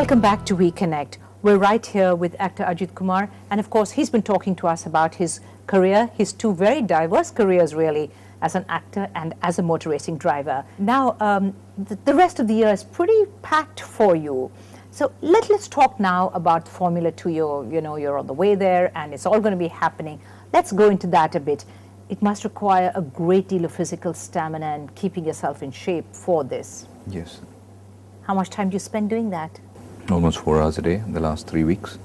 Welcome back to We Connect. We're right here with actor Ajit Kumar, and of course he's been talking to us about his career, his two very diverse careers really, as an actor and as a motor racing driver. Now, the rest of the year is pretty packed for you. So let's talk now about Formula 2. You're on the way there and it's all going to be happening. Let's go into that a bit. It must require a great deal of physical stamina and keeping yourself in shape for this. Yes. How much time do you spend doing that? Almost 4 hours a day in the last 3 weeks.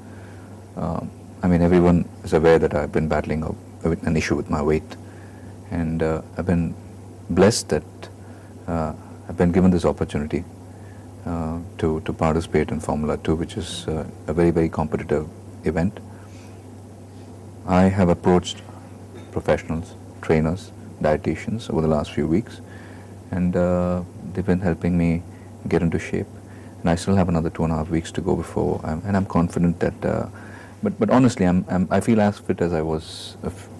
I mean, everyone is aware that I've been battling an issue with my weight, and I've been blessed that I've been given this opportunity to participate in Formula 2, which is a very, very competitive event. I have approached professionals, trainers, dietitians over the last few weeks, and they've been helping me get into shape. And I still have another 2.5 weeks to go before, and I'm confident that, but honestly, I feel as fit as I was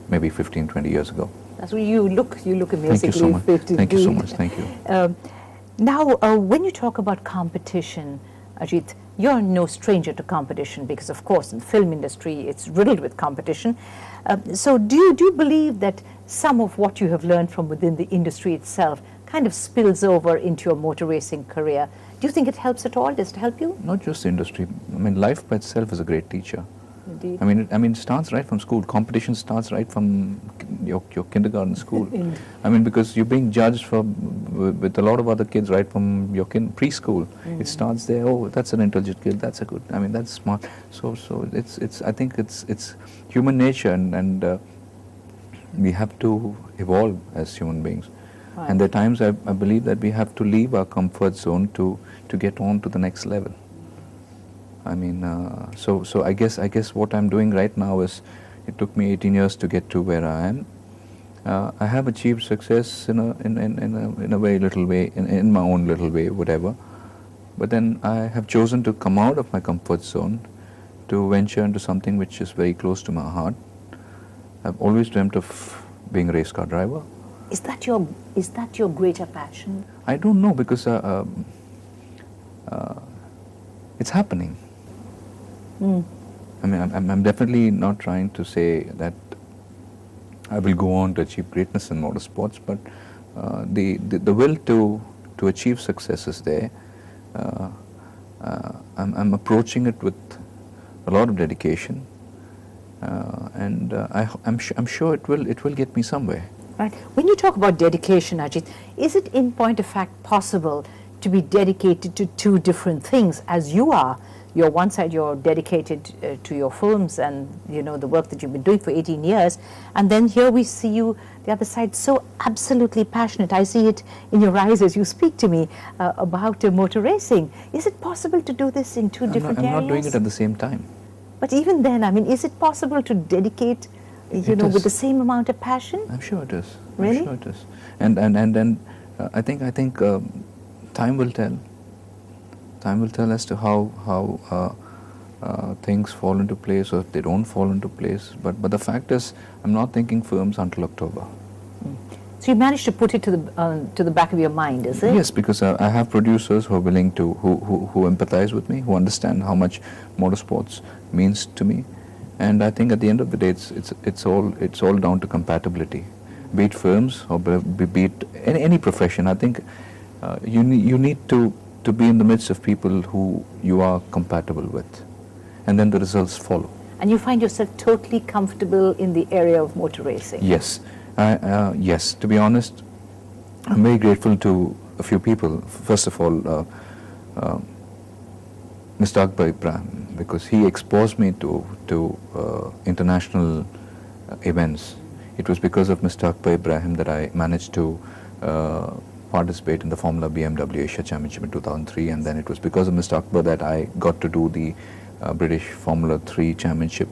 maybe 15, 20 years ago. That's what you look amazingly Thank you so much. fit. Thank you so much. Thank you. Now, when you talk about competition, Ajit, you're no stranger to competition because, of course, in the film industry, it's riddled with competition. So do you believe that some of what you have learned from within the industry itself kind of spills over into your motor racing career? Do you think it helps at all? Does it help you? Not just the industry. I mean, life by itself is a great teacher. Indeed. I mean, it starts right from school. Competition starts right from your kindergarten school. I mean, because you're being judged with a lot of other kids right from your preschool. It starts there. Oh, that's an intelligent kid. That's a good. I mean, that's smart. So it's. I think it's human nature, and we have to evolve as human beings. Right. And there are times I believe that we have to leave our comfort zone to get on to the next level. I mean, so I guess what I'm doing right now is, it took me 18 years to get to where I am. I have achieved success in a very little way, in my own little way, whatever. But then I have chosen to come out of my comfort zone to venture into something which is very close to my heart. I've always dreamt of being a race car driver. Is that your greater passion? I don't know, because it's happening. I mean, I'm definitely not trying to say that I will go on to achieve greatness in motorsports, but the will to achieve success is there. I'm approaching it with a lot of dedication, and I'm sure it will get me somewhere. Right. When you talk about dedication, Ajit, is it in point of fact possible to be dedicated to two different things as you are? You're one side, you're dedicated to your films and the work that you've been doing for 18 years, and then here we see you the other side, so absolutely passionate. I see it in your eyes as you speak to me about motor racing. Is it possible to do this in two different areas? I'm not doing it at the same time. But even then, I mean, is it possible to dedicate with the same amount of passion? I'm sure it is. Really? I'm sure it is. And then I think time will tell. Time will tell as to how things fall into place, or if they don't fall into place. But the fact is, I'm not thinking films until October. So you managed to put it to the back of your mind, is it? Yes, because I have producers who are willing to, who empathize with me, who understand how much motorsports means to me. And I think at the end of the day, it's all down to compatibility, be it films or be it any profession. I think you need to be in the midst of people who you are compatible with, and then the results follow. And you find yourself totally comfortable in the area of motor racing? Yes, yes. To be honest, I'm very grateful to a few people. First of all, Mr. Akbar Ibrahim, because he exposed me to international events. It was because of Mr. Akbar Ibrahim that I managed to participate in the Formula BMW Asia Championship in 2003, and then it was because of Mr. Akbar that I got to do the British Formula 3 Championship.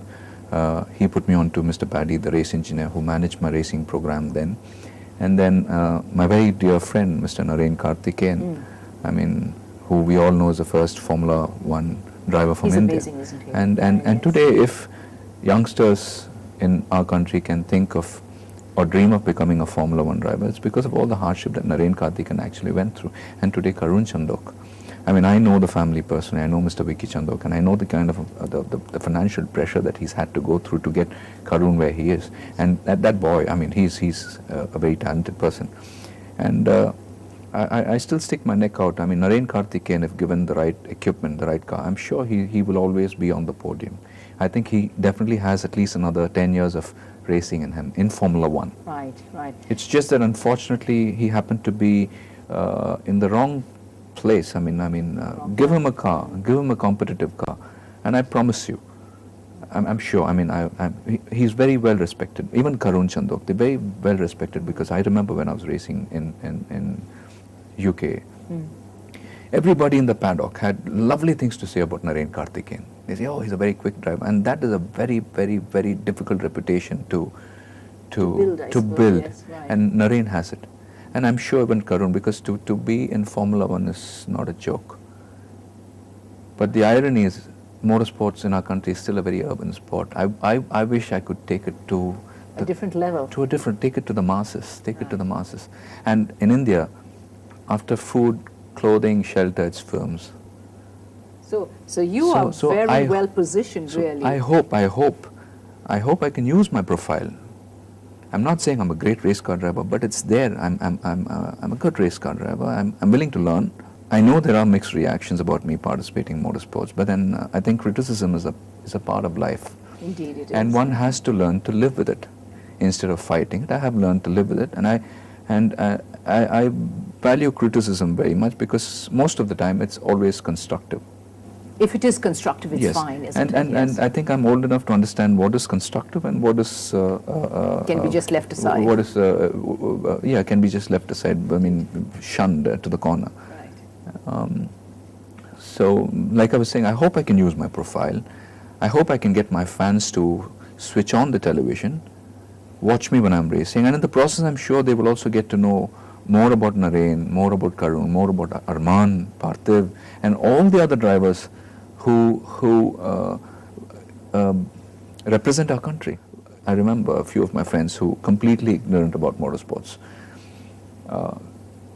He put me on to Mr. Paddy, the race engineer who managed my racing program then. And then my very dear friend, Mr. Naren Karthikeyan, I mean, who we all know is the first Formula 1 driver from India. He's amazing, isn't he? And today, if youngsters in our country can think of or dream of becoming a Formula 1 driver, it's because of all the hardship that Naren Karthikeyan actually went through. And today Karun Chandok, I mean, I know the family personally. I know Mr. Vicky Chandok, and I know the kind of the financial pressure that he's had to go through to get Karun where he is. And that boy, I mean, he's a very talented person. And I still stick my neck out. I mean, Naren Karthikeyan, if given the right equipment, the right car, I'm sure he will always be on the podium. I think he definitely has at least another 10 years of racing in him in Formula One. Right, right. It's just that unfortunately he happened to be in the wrong place. I mean, give him a car, give him a competitive car, and I promise you, I'm sure. I mean, he's very well respected. Even Karun Chandok, they're very well respected, because I remember when I was racing in UK, everybody in the paddock had lovely things to say about Naren Karthikeyan. They say, oh, he's a very quick driver, and that is a very, very, very difficult reputation to build. Yes, right. And Naren has it. And I'm sure even Karun, because to be in Formula One is not a joke. But the irony is, motorsports in our country is still a very urban sport. I wish I could take it to A different level. take it to the masses, it to the masses. And in India, after food, clothing, shelter, it's films. So you are very well positioned, So really. I hope I can use my profile. I'm not saying I'm a great race car driver, but it's there. I'm a good race car driver. I'm willing to learn. I know there are mixed reactions about me participating in motorsports, but then I think criticism is a part of life. Indeed, it is. And one has to learn to live with it instead of fighting it. I have learned to live with it, and I value criticism very much, because most of the time it's always constructive. If it is constructive, it's Yes. fine, isn't it? And Yes. I think I'm old enough to understand what is constructive and what is Can be just left aside. What is can be just left aside. I mean, shunned to the corner. Right. So, like I was saying, I hope I can use my profile. I hope I can get my fans to switch on the television, watch me when I'm racing, and in the process, I'm sure they will also get to know more about Naren, more about Karun, more about Arman, Parthiv, and all the other drivers who represent our country. I remember a few of my friends who, completely ignorant about motorsports,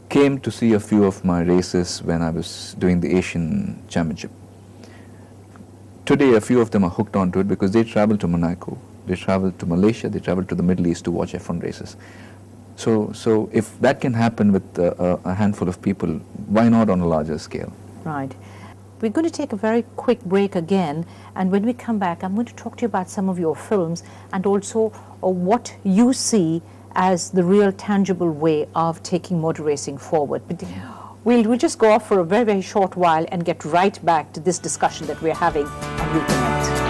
came to see a few of my races when I was doing the Asian Championship. Today, a few of them are hooked onto it, because they travel to Monaco, they travel to Malaysia, they travel to the Middle East to watch F1 races. So if that can happen with a handful of people, why not on a larger scale? Right. We're going to take a very quick break again, and when we come back, I'm going to talk to you about some of your films and also what you see as the real tangible way of taking motor racing forward. But we'll just go off for a very, very short while and get right back to this discussion that we're having and reconnect.